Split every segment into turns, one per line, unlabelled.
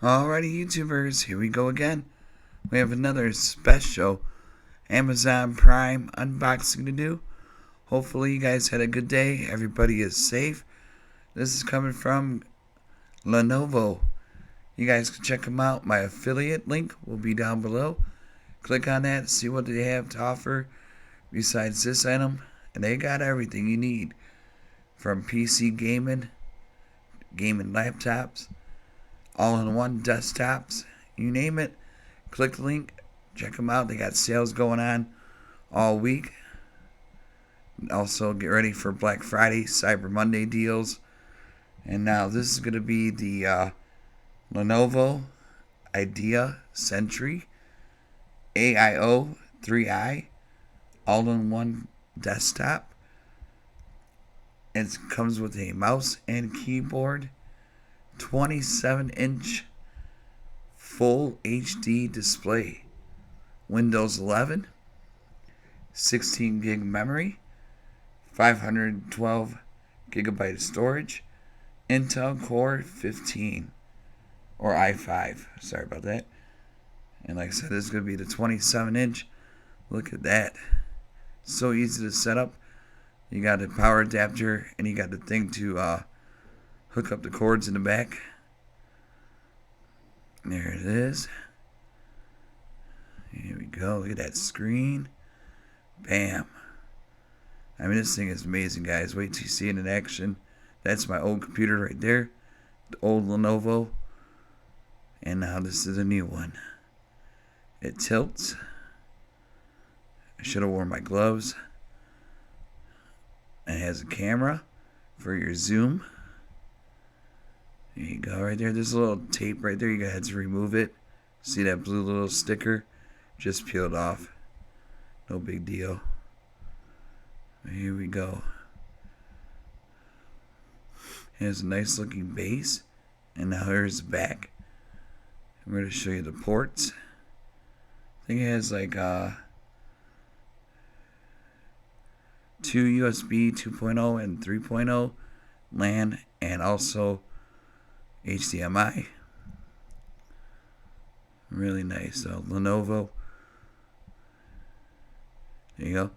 Alrighty, YouTubers, here we go again. We have another special Amazon Prime unboxing to do. Hopefully you guys had a good day. Everybody is safe. This is coming from Lenovo. You guys can check them out. My affiliate link will be down below. Click on that, see what they have to offer besides this item. And they got everything you need. From PC gaming laptops, all-in-one desktops, you name it. Click the link, check them out. They got sales going on all week. Also, get ready for Black Friday, Cyber Monday deals. And now this is going to be the Lenovo IdeaCentre AIO 3i all-in-one desktop. It comes with a mouse and keyboard, 27-inch full HD display, Windows 11, 16 gig memory, 512 gigabyte storage, Intel Core 15 or i5. Sorry about that. And like I said, this is going to be the 27-inch. Look at that. So easy to set up. You got a power adapter, and you got the thing to hook up the cords in the back. There it is. Here we go. Look at that screen. Bam. I mean, this thing is amazing, guys. Wait till you see it in action. That's my old computer right there. The old Lenovo. And now this is a new one. It tilts. I should have worn my gloves. It has a camera for your zoom. There you go, right there. There's a little tape right there. You gotta have to remove it. See that blue little sticker? Just peeled off. No big deal. Here we go. It has a nice looking base. And now here's the back. I'm going to show you the ports. I think it has like two USB 2.0 and 3.0 LAN, and also HDMI. Really nice. So Lenovo. There you go.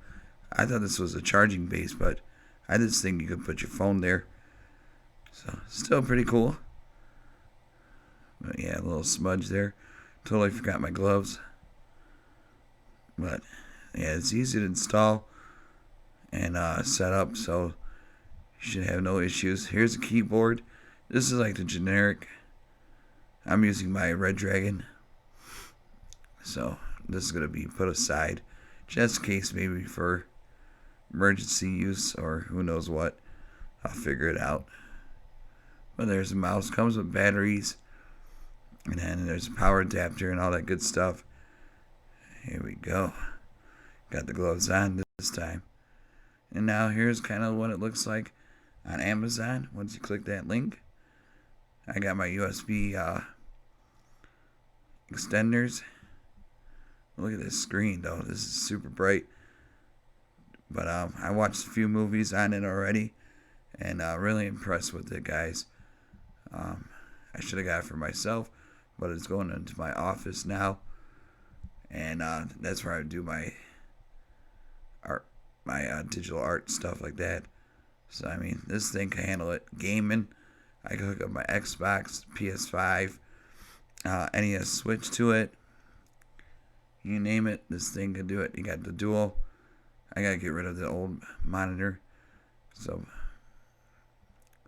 I thought this was a charging base, but I just think you could put your phone there. So still pretty cool. But yeah, a little smudge there. Totally forgot my gloves. But yeah, it's easy to install and set up, so you should have no issues. Here's a keyboard. This is like the generic. I'm using my Red Dragon, so this is going to be put aside just in case, maybe for emergency use or who knows what. I'll figure it out. But there's a mouse. Comes with batteries, and then there's a power adapter and all that good stuff. Here we go. Got the gloves on this time. And now here's kind of what it looks like on Amazon once you click that link. I got my USB extenders. Look at this screen though. This is super bright. But I watched a few movies on it already, and really impressed with it, guys. I should have got it for myself, but it's going into my office now, and that's where I do my art, my digital art stuff like that. So I mean, this thing can handle it. Gaming, I can hook up my Xbox, PS5, NES Switch to it. You name it, this thing can do it. You got the dual. I gotta get rid of the old monitor. So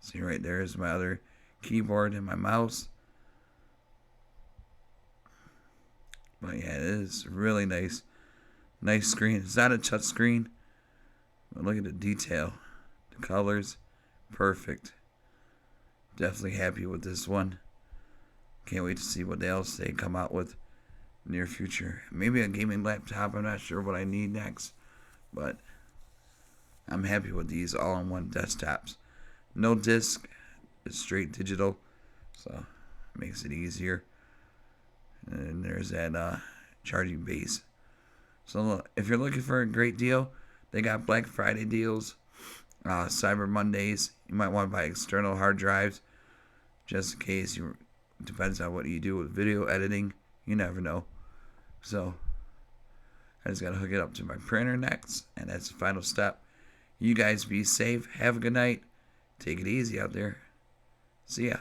see right there is my other keyboard and my mouse. But yeah, it is really nice. Nice screen. It's not a touch screen, but look at the detail. The colors, perfect. Definitely happy with this one. Can't wait to see what else they come out with near future. Maybe a gaming laptop. I'm not sure what I need next, but I'm happy with these all-in-one desktops. No disc. It's straight digital, so it makes it easier. And there's that charging base. So look, if you're looking for a great deal, they got Black Friday deals, Cyber Mondays. You might want to buy external hard drives just in case you Depends on what you do with video editing. You never know. So I just got to hook it up to my printer next, and that's the final step. You guys be safe. Have a good night. Take it easy out there. See ya.